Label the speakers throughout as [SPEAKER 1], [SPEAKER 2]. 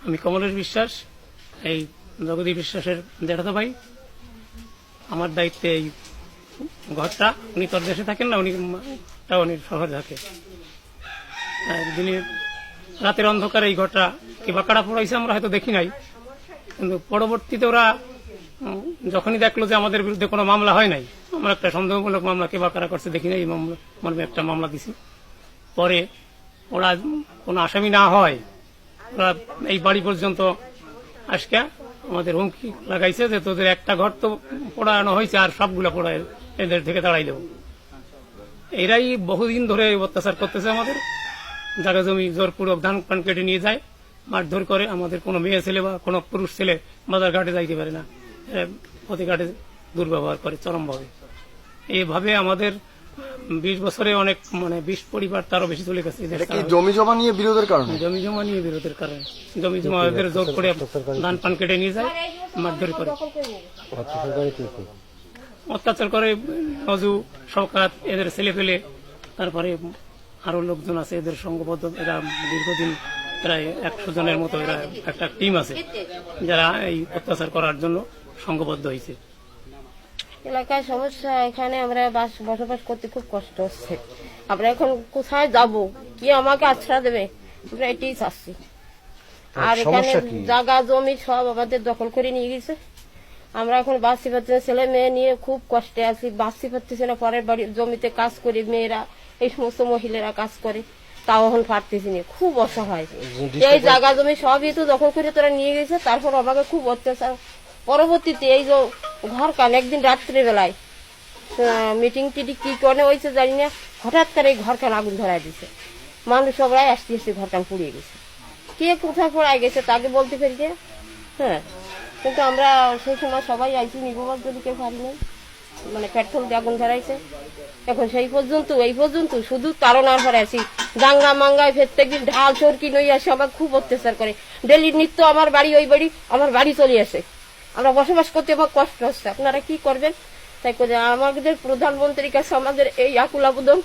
[SPEAKER 1] আমি কমলেশ বিশ্বাস, এই জগদীশ বিশ্বাসের জ্যাঠাতো ভাই। আমার দায়িত্বে এই ঘরটা, উনি তোর দেশে থাকেন না, উনি শহরে থাকে। দিনের রাতের অন্ধকারে এই ঘরটা কিবা কাটা পড়াইছে আমরা হয়তো দেখি নাই, কিন্তু পরবর্তীতে ওরা যখনই দেখলো যে আমাদের বিরুদ্ধে কোনো মামলা হয় নাই, আমরা একটা সন্দেহমূলক মামলা কিবা কারা করছে দেখি নাই, এই মামলা একটা মামলা দিছি। পরে ওরা কোনো আসামি না হয় ওরা এই বাড়ি পর্যন্ত আজকে আমাদের হুমকি লাগাইছে যে তোদের একটা ঘর তো পোড়ানো হয়েছে আর সবগুলো পোড়ায় এদের থেকে তাড়াই দেবো। এরাই বহুদিন ধরে অত্যাচার করতেছে আমাদের, জায়গা জমি জোরপূর্বক ধান পান কেটে নিয়ে যায়, মারধর করে। আমাদের কোনো মেয়ে ছেলে বা কোনো পুরুষ ছেলে বাজার ঘাটে যাইতে পারে না, প্রতিঘাটে দুর্ব্যবহার করে চরমভাবে। এইভাবে আমাদের 20 বছরে অনেক 20 পরিবার তারও বেশি চলে গেছে।
[SPEAKER 2] জমি জমা নিয়ে বিরোধের কারণে জমি জমা এদের জোর করে ধান পান কেটে নিয়ে যায়, মারধর করে, অত্যাচার করে। নজু, শওকাত, এদের ছেলে পেলে, তারপরে আরো লোকজন আছে এদের সংঘবদ্ধ। এরা দীর্ঘদিন প্রায় 100 জনের মতো এরা একটা টিম আছে যারা এই অত্যাচার করার জন্য সংঘবদ্ধ হয়েছে।
[SPEAKER 3] এলাকায় সমস্যা, এখানে আমরা বসবাস করতে খুব কষ্ট হচ্ছে। আমরা এখন কোথায় যাব, কি আমাকে আশ্রয় দেবে, আমরা এটাই চাচ্ছি। আর এখানে জায়গা জমি সব আমাদের দখল করে নিয়ে গেছে। আমরা এখন বাঁচতে পারছি না, ছেলে মেয়ে নিয়ে খুব কষ্টে আছি, বাঁচতে পারতেছি না। পরের বাড়ির জমিতে কাজ করি, মেয়েরা এই সমস্ত মহিলারা কাজ করে, তাও এখন পারতেছি না, খুব অসহায়। এই জায়গা জমি সবই তো দখল করে তোরা নিয়ে গেছে, তারপর আমাকে খুব অত্যাচার। পরবর্তীতে এই যে ঘর কাল একদিন রাত্রে বেলায় মিটিং টিটি কি করে হয়েছে জানি না, হঠাৎ করে এই ঘর কাল আগুন ধরাই দিছে। মানুষ সবাই আসতে আসতে ঘর কাল পুড়িয়ে গেছে। কে কোথায় পড়ায় গেছে তাকে বলতে পারি না। হ্যাঁ, কিন্তু আমরা সেই সময় সবাই আইসি নিগোবার যদি কেউ পারি নাই, পেট্রোল দিয়ে আগুন ধরাইছে। এখন এই পর্যন্ত শুধু তাড়নার পরে আছি। দাঙ্গা মাঙ্গায় প্রত্যেকদিন ঢাল চরকি নই আসে, আমার খুব অত্যাচার করে। ডেলি নিত্য আমার বাড়ি ওই বাড়ি, আমার বাড়ি চলে আসে। আমরা বসবাস করতে আমার কষ্ট হচ্ছে, আপনারা কি করবেন তাই করে। আমাদের প্রধানমন্ত্রীর কাছে আমাদের এই আকুল আবেদন,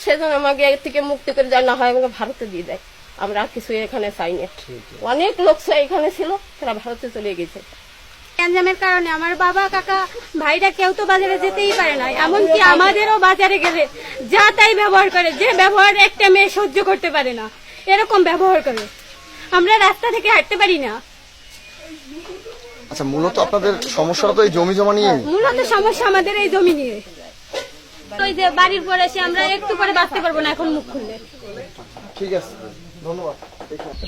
[SPEAKER 3] সেজন্য আমাকে এর থেকে মুক্তি করে যায়, না হয় আমাকে ভারতে দিয়ে দেয়। আমরা আর কিছু এখানে চাই না। অনেক লোক এখানে ছিল, তারা ভারতে চলে গেছে।
[SPEAKER 4] গ্যাঞ্জামের কারণে আমার বাবা কাকা ভাইরা কেউ তো বাজারে যেতেই পারে না, এমনকি আমাদেরও বাজারে গেলে যা তাই ব্যবহার করে, যে ব্যবহার একটা মেয়ে সহ্য করতে পারে না এরকম ব্যবহার করে। আমরা রাস্তা থেকে হাঁটতে পারি না।
[SPEAKER 2] আচ্ছা, মূলত আপনাদের সমস্যাটা তো এই জমি জমা নিয়ে?
[SPEAKER 4] মূলত সমস্যা আমাদের এই জমি নিয়ে। ওই যে বাড়ির পরে এসে আমরা একটু পরে বাঁচতে পারবো না এখন মুখ খুললে।
[SPEAKER 2] ঠিক আছে, ধন্যবাদ।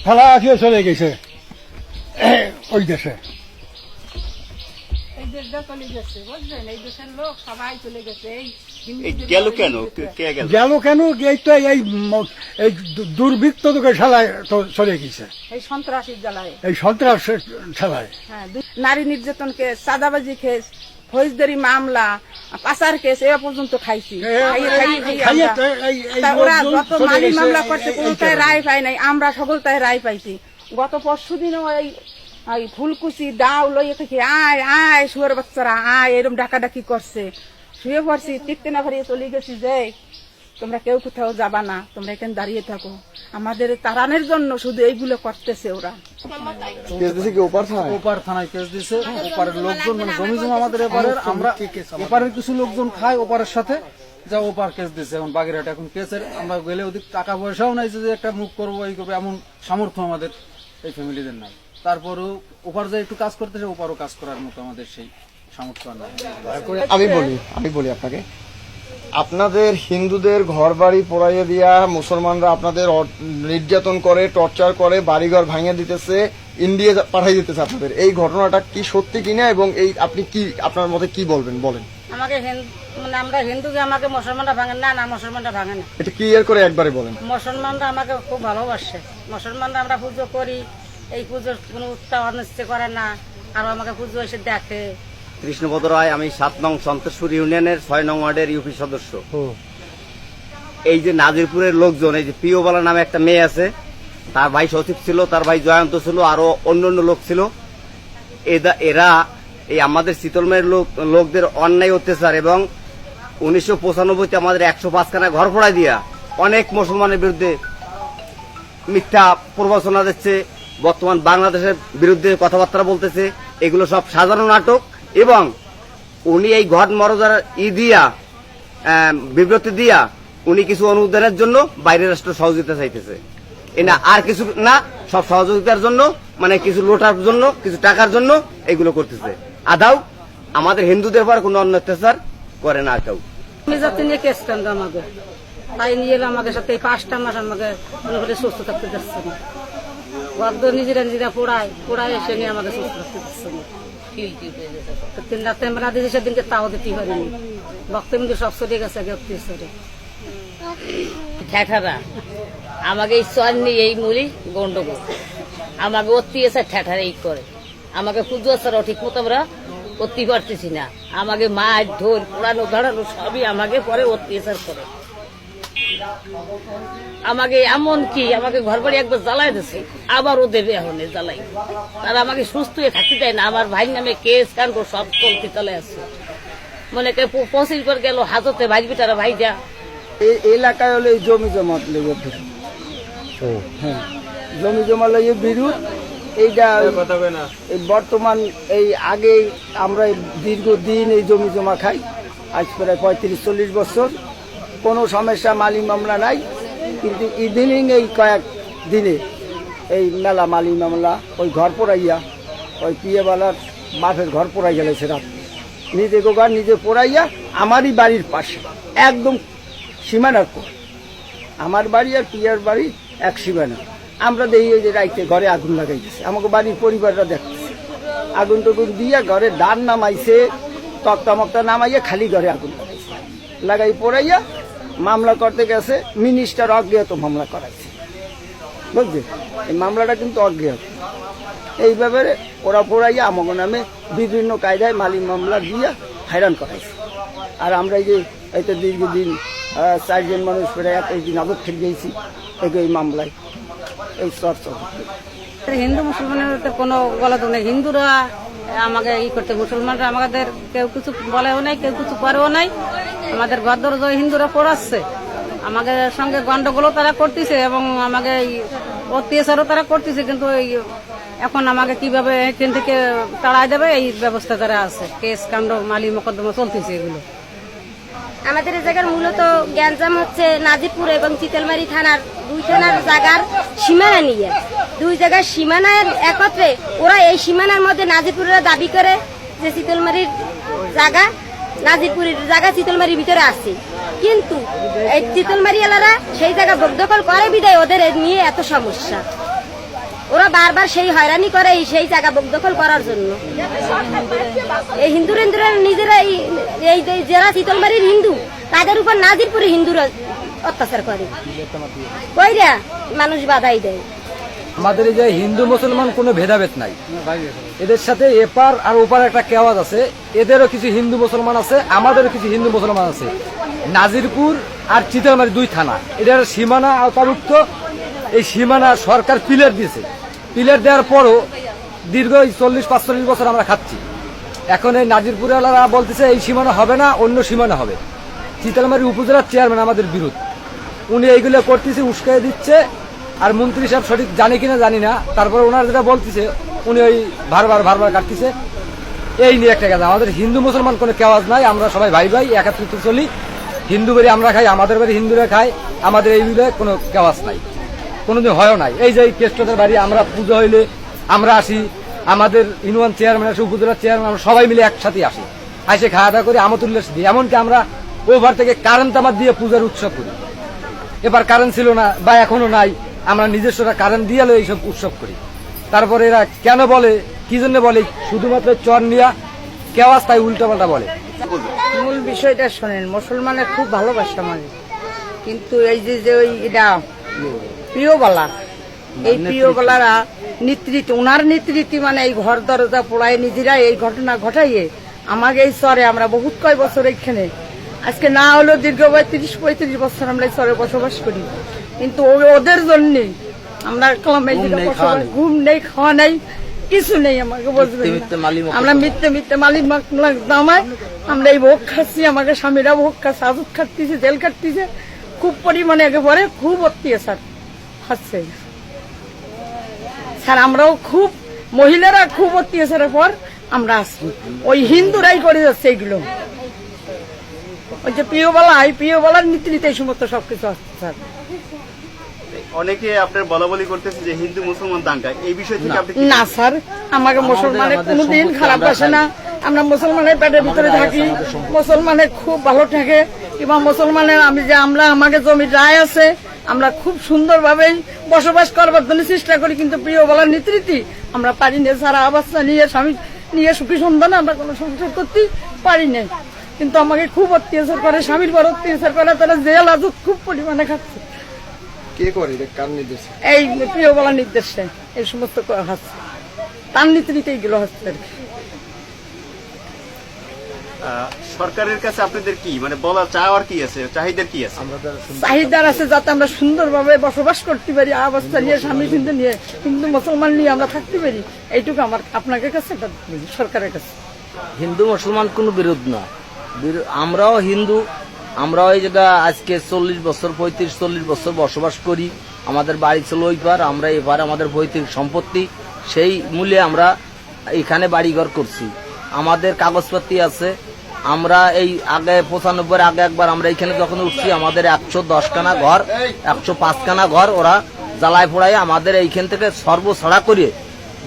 [SPEAKER 5] ফেলা আসিয়ে চলে গেছে ওই দেশে।
[SPEAKER 6] গেল কেন?
[SPEAKER 5] এই তো এই দুর্বৃত্ত তোকে ঠেলায় চলে গেছে,
[SPEAKER 7] এই সন্ত্রাসীর জ্বালায়,
[SPEAKER 5] এই সন্ত্রাসের ঠেলায়।
[SPEAKER 7] নারী নির্যাতন কেস, চাঁদাবাজি কেস, ফৌজদারি মামলা, পাচার কেস এ পর্যন্ত খাইছি। ওরা যত মালি মামলা করছে কোনটায় রায় পায় নাই, আমরা সকলটায় রায় পাইছি। গত পরশুদিনও এই ফুলকুচি দাও লইয়ে থেকে আয় আয় শুয়ার বাচ্চারা আয় এরকম ডাকাডাকি করছে। শুয়ে পড়ছি, টিকতে না পারিয়ে চলে গেছি যে তোমরা কেউ কোথাও যাবা না, তোমরা এখানে দাঁড়িয়ে থাকো। আমাদের তাড়ানোর জন্য শুধু এইগুলো করতেছে ওরা।
[SPEAKER 8] ওপার থানায় কেস দিছে। ওপারের লোকজন জমি জমা আমাদের এপারের, আমরা ওপারের কিছু লোকজন খায় ওপারের সাথে, যা ওপার কেস দিছে। এখন বাগেরহাট এখন কেসের আমরা গেলে ওদিক টাকা পয়সাও নাই যে একটা মুখ করবো এই করবো, এমন সামর্থ্য আমাদের এই ফ্যামিলিদের নাই। তারপরও ওপার যে একটু কাজ করতেছে, ওপারও কাজ করার মতো আমাদের সেই সামর্থ্য নাই।
[SPEAKER 2] আমি বলি আপনাকে, আপনাদের হিন্দুদের ঘর বাড়ি পোড়াইয়ে দিয়া মুসলমানরা আপনাদের নির্যাতন করে, টর্চার করে, বাড়িঘর ভাঙিয়ে দিতেছে, ইন্ডিয়া পাঠাই দিতেছে আপনাদের। এই ঘটনাটা কি সত্যি কিনা এবং এই আপনি কি আপনার মতে কি বলবেন বলেন?
[SPEAKER 3] আমাকে আমরা হিন্দুকে আমাকে মুসলমানরা ভাঙে না, না মুসলমানরা ভাঙে না।
[SPEAKER 2] এটা ক্লিয়ার করে একবারে বলেন।
[SPEAKER 3] মুসলমানরা আমাকে খুব ভালোবাসে। মুসলমানরা আমরা পুজো করি, এই পুজোর কোনো উৎসাহ অনিশ্চিত করে না, আর আমাকে পুজো এসে দেখে।
[SPEAKER 6] কৃষ্ণপদ রায়, আমি 7 নং সন্তোষপুর ইউনিয়নের 6 নং ওয়ার্ডের ইউপি সদস্য। এই যে নাজিরপুরের লোকজন, এই যে প্রিয়বালা নামে একটা মেয়ে আছে, তার ভাই সচিব ছিল, তার ভাই জয়ন্ত ছিল, আরো অন্য লোক ছিল। এরা এই আমাদের শীতলমের লোকদের অন্যায় অত্যাচার এবং 1995 আমাদের 105 খানা ঘর পোড়ায় দিয়া অনেক মুসলমানের বিরুদ্ধে মিথ্যা প্রবচনা দিচ্ছে, বর্তমান বাংলাদেশের বিরুদ্ধে কথাবার্তা বলতেছে, এগুলো সব সাজানো নাটক। এবং উনি এই ঘট মরজার বিবৃতি দিয়া উনি কিছু অনুদানের জন্য বাইরের রাষ্ট্র সহযোগিতা চাইতেছে। না আর কিছু না, সব সহযোগিতার জন্য, মানে কিছু লোটার জন্য, কিছু টাকার জন্য এগুলো করতেছে। আদাও আমাদের হিন্দুদের পর কোনো অন্য অত্যাচার করে না কেউ।
[SPEAKER 9] যাতে নিয়ে কেস কান্দ আমাকে, তাই নিয়ে আমাকে সাথে 5টা মাস আমাকে সুস্থ থাকতে দিচ্ছে না। গদ্দ নিজেরা পোড়ায় এসে নিয়ে আমাকে সুস্থ থাকতে দিচ্ছে না। 3 রাতে আমরা দিয়েছি, সেদিনকে তাও দিতে পারিনি। বক্তব্য সব সরে গেছে অত্যাচারে।
[SPEAKER 3] ঠেঠারা আমাকে এই চর নিয়ে এই মুলি গন্ডগোল, আমাকে অত্যাচার ঠেঠারা এই করে, আমাকে পুজো ছাড়াও ঠিক মতো আমরা করতে পারতেছি না। আমাকে মাছ ধর পোড়ানো ধরানো সবই আমাকে পরে অত্যাচার করে। আমাকে এমন কি আমাকে ঘর বাড়ি একবার জ্বালাই দিছে, আবারও দেবে এখন জ্বালাই। তারা আমাকে সুস্থ হয়ে থাকতে দেয় না। আমার ভাই নামে কেস কাণ্ড সব চলতে চলে আছে। মনে করে 25 পর গেল হাজতে ভাই বিটারা ভাই যা
[SPEAKER 2] এই এলাকায় হলো এই জমি জমা লেগে হ্যাঁ, জমি জমা লেগে বিরোধ। এইটা এই বর্তমান এই আগে আমরা দীর্ঘদিন এই জমি জমা খাই, আজ প্রায় 35-40 বছর কোনো সমস্যা, মালি মামলা নাই। কিন্তু ইভিনিং এই কয়েক দিনে এই মেলা মালি মামলা, ওই ঘর পোড়াইয়া, ওই পিয়েওয়ালার বাপের ঘর পোড়াই গেলেছে রাত, নিজে গোগার নিজে পোড়াইয়া আমারই বাড়ির পাশে একদম সীমানার পর, আমার বাড়ি আর পিয়ার বাড়ি এক সীমানা। আমরা দেখি ওই যে রাইতে ঘরে আগুন লাগাইতেছে, আমাকে বাড়ির পরিবাররা দেখতেছে, আগুন টগুন দিয়া ঘরে ডান নামাইছে, তক্তা মক্তা নামাইয়া খালি ঘরে আগুন লাগাইছে, লাগাই পোড়াইয়া মামলা করতে গেছে। মিনিস্টার অজ্ঞাত মামলা করাইছে, বুঝলি? এই মামলাটা কিন্তু অজ্ঞাত। এই ব্যাপারে ওরা পোড়াইয়া আমাকে নামে বিভিন্ন কায়দায় মালি মামলা দিয়া হয়রান করাইছে। আর আমরা এই যে এইতো দীর্ঘদিন 4 জন মানুষ প্রায় 21 দিন আবদ্ধ থেকে গেছি এই মামলায়, এই চর্চা।
[SPEAKER 9] হিন্দু মুসলমানের তো কোনো গলাদো নেই। হিন্দুরা আমাকে করতে, মুসলমানরা আমাদের কেউ কিছু বলেও নাই, কেউ কিছু করেও নাই। আমাদের গদ্দর হিন্দুরা পড়াচ্ছে, আমাদের সঙ্গে গন্ডগোলও তারা করতেছে এবং আমাকে অত্যাচারও তারা করতেছে। কিন্তু এখন আমাকে কিভাবে এখান থেকে তাড়াই দেবে এই ব্যবস্থা তারা আছে। কেস কাণ্ড মালি মোকদ্দমা চলতেছে এগুলো।
[SPEAKER 4] আমাদের এই জায়গার মূলত গ্যাঞ্জাম হচ্ছে নাজিরপুর এবং চিতলমারি থানার 2 থানার জায়গার সীমানা নিয়ে। 2 জায়গার সীমানার একত্রে ওরা এই সীমানার মধ্যে নাজিরপুরের দাবি করে যে চিতলমারির জায়গা, নাজিরপুরের জায়গা চিতলমারির ভিতরে আছে। কিন্তু এই চিতলমারি এলারা সেই জায়গা দখল করে বিদায় ওদের নিয়ে এত সমস্যা। ওরা বারবার সেই হয়রানি করে সেই জায়গা দখল করার জন্য। এই হিন্দুরা নিজেরা এই যারা চিতলমারির হিন্দু তাদের উপর নাজিরপুরের হিন্দুরা অত্যাচার করে, কইরা মানুষ বাধাই দেয়।
[SPEAKER 8] আমাদের এই যে হিন্দু মুসলমান কোনো ভেদাভেদ নাই, এদের সাথে এপার আর ওপার একটা কেওয়াজ আছে। এদেরও কিছু হিন্দু মুসলমান আছে, আমাদেরও কিছু হিন্দু মুসলমান আছে। নাজিরপুর আর চিতলমারি 2 থানা, এটার সীমানা আওতাভুক্ত। এই সীমানা সরকার পিলার দিয়েছে, পিলার দেওয়ার পরও দীর্ঘ 40-45 বছর আমরা খাচ্ছি। এখন এই নাজিরপুরওয়ালারা বলতেছে এই সীমানা হবে না, অন্য সীমানা হবে। চিতলমারি উপজেলার চেয়ারম্যান আমাদের বিরোধ, উনি এইগুলো করতেছে, উস্কাই দিচ্ছে। আর মন্ত্রী সাহেব সঠিক জানে কিনা জানি না, তারপরে ওনার যেটা বলতেছে উনি ওই বারবার কাটতেছে। এই নিয়ে একটা কথা, আমাদের হিন্দু মুসলমান কোনো কেওয়াজ নাই, আমরা সবাই ভাই ভাই একত্রিত চলি। হিন্দু বাড়ি আমরা খাই, আমাদের বাড়ি হিন্দুরা খায়, আমাদের এই বিষয়ে কোনো কেওয়াজ নাই, কোনোদিন হয়ও নাই। এই যে কেষ্টদের বাড়ি আমরা পুজো হইলে আমরা আসি, আমাদের ইউনিয়ন চেয়ারম্যান আসে, উপজেলার চেয়ারম্যান, আমরা সবাই মিলে একসাথে আসি, এসে খাওয়া দাওয়া করে আমতুল্লাস দিই। এমনকি আমরা ওভার থেকে কারেন্ট তামার দিয়ে পূজার উৎসব করি। এবার কারেন্ট ছিল না বা এখনো নাই, আমরা নিজস্বরা কারেন্ট দিয়ে এইসব উৎসব করি। তারপরে এরা কেন বলে, কি জন্য বলে, শুধুমাত্র চর নিয়া কেওয়াজ, তাই উল্টাপাল্টা বলে।
[SPEAKER 7] মূল বিষয়টা শোনেন, মুসলমানের খুব ভালোবাসা মানে, কিন্তু এই যে ওই এটা প্রিয়বালা, এই প্রিয়বালারা নেতৃত্ব, ওনার নেতৃত্বে মানে এই ঘর দরজা পোড়ায় নিজেরা এই ঘটনা ঘটাইয়ে আমাকে এই চরে, আমরা বহুত কয় বছর এখানে, আজকে না হলেও দীর্ঘ 30-35 বছর আমরা এই চরে বসবাস করি। কিন্তু ওদের জন্য আমরা ঘুম নেই, খাওয়া নেই, কিছু নেই। আমাকে বলবেন আমরা মিথ্যে মালি দামায় আমরা এই ভোগ খাচ্ছি, আমাকে স্বামীরা ভোগ খাচ্ছে, আজব খাটতেছে, জেল খাটতেছে, খুব পরিমাণে একেবারে খুব অত্যাচার হচ্ছে। স্যার আমরাও খুব মহিলারা খুব অত্যাচারের পর আমরা আছি, ওই হিন্দুরাই করে যাচ্ছে এইগুলো। ওই যে প্রিয়বালার নীতি নিতে এই সমস্ত সবকিছু আসছে স্যার।
[SPEAKER 10] অনেকে আপনার বলাবলি করতেছে যে হিন্দু মুসলমান দাঙ্গা, এই বিষয় থেকে আপনি
[SPEAKER 7] না স্যার, আমাকে মুসলমানের কোনোদিন খারাপ আসে না। আমরা মুসলমানের পেটের ভিতরে থাকি, মুসলমানের খুব ভালো থাকে, এবং মুসলমানের আমাকে জমির রায় আছে, আমরা খুব সুন্দরভাবেই বসবাস করবার জন্য চেষ্টা করি। কিন্তু প্রিয় বলার নীতি আমরা পারি না, সারা অবস্থা নিয়ে স্বামী নিয়ে সুখী সন্ধানে আমরা কোনো সংসার করতে পারি না। কিন্তু আমাকে খুব অত্যাচার করে, স্বামীর পর অত্যাচার করে, তারা জেল আজত খুব পরিমাণে খাচ্ছে।
[SPEAKER 2] কে করে এটা, কার নির্দেশে?
[SPEAKER 7] এই প্রিয় বলার নির্দেশে এই সমস্ত হচ্ছে, তার নীতি এইগুলো হচ্ছে আর কি।
[SPEAKER 10] সরকারের কাছে আপনাদের কি মানে বলা চাওয়ার কি আছে, চাহিদার কি আছে?
[SPEAKER 7] চাহিদার আছে যাতে আমরা সুন্দরভাবে বসবাস করতে পারি, অবস্থা নিয়ে স্বামী কিন্তু নিয়ে হিন্দু মুসলমান নিয়ে আমরা থাকতে পারি, এইটুকু আমার আপনাদের কাছে, সরকারের কাছে।
[SPEAKER 11] হিন্দু মুসলমান কোনো বিরোধ না, আমরাও হিন্দু, আমরাও এই জায়গা আজকে 35-40 বছর বসবাস করি। আমাদের বাড়ি ছিল ওই পার, আমরা এবার আমাদের পৈতৃক সম্পত্তি, সেই মূল্যে আমরা এখানে বাড়িঘর করছি। আমাদের কাগজপত্র আছে। আমরা এই আগে 95 আগে একবার আমরা এখানে যখন উঠছি, আমাদের 110খানা ঘর, 105খানা ঘর ওরা জ্বালায় পোড়ায় আমাদের এইখান থেকে সর্বছড়া করে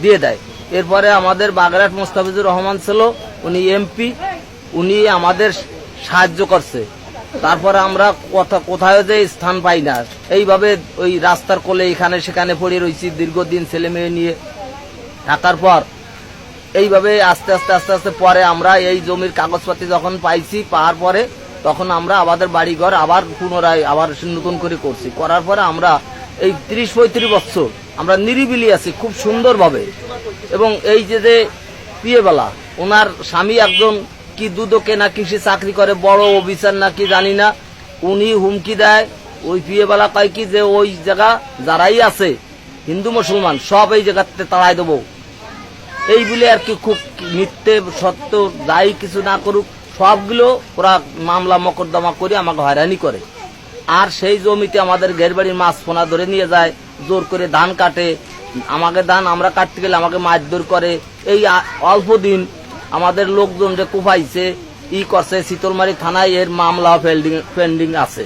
[SPEAKER 11] দিয়ে দেয়। এরপরে আমাদের বাগেরহাট মোস্তাফিজুর রহমান ছিল, উনি এমপি, উনি আমাদের সাহায্য করছে। তারপরে আমরা কোথায় যে স্থান পাই না, এইভাবে ওই রাস্তার কোলে এখানে সেখানে পড়ে রয়েছি দীর্ঘদিন ছেলে মেয়ে নিয়ে থাকার পর। এইভাবে আস্তে আস্তে পরে আমরা এই জমির কাগজপাতি যখন পাইছি, পাওয়ার পরে তখন আমরা আমাদের বাড়িঘর আবার পুনরায় আবার নতুন করে করছি। করার পরে আমরা এই 30-35 বছর আমরা নিরিবিলি আছি খুব সুন্দরভাবে। এবং এই যে প্রিয়বালা, ওনার স্বামী একজন কি দুদকে না কৃষি চাকরি করে, বড় অফিসার নাকি জানি না, উনি হুমকি দেয়। ওই প্রিয়বালা কয় কি যে ওই জায়গা যারাই আছে হিন্দু মুসলমান সব এই জায়গাতে তাড়াই দেবো, এই বলে আর কি খুব মিথ্যে সত্য যাই কিছু না করুক সবগুলো ওরা মামলা মকদ্দমা করে আমাকে হয়রানি করে। আর সেই জমিতে আমাদের ঘের বাড়ির মাছ পোনা ধরে নিয়ে যায়, জোর করে ধান কাটে, আমাকে ধান আমরা কাটতে গেলে আমাকে মারধর করে। এই অল্প দিন আমাদের লোকজন যে কুপাইছে ই করছে, শীতলমারি থানায় এর মামলা পেন্ডিং আছে।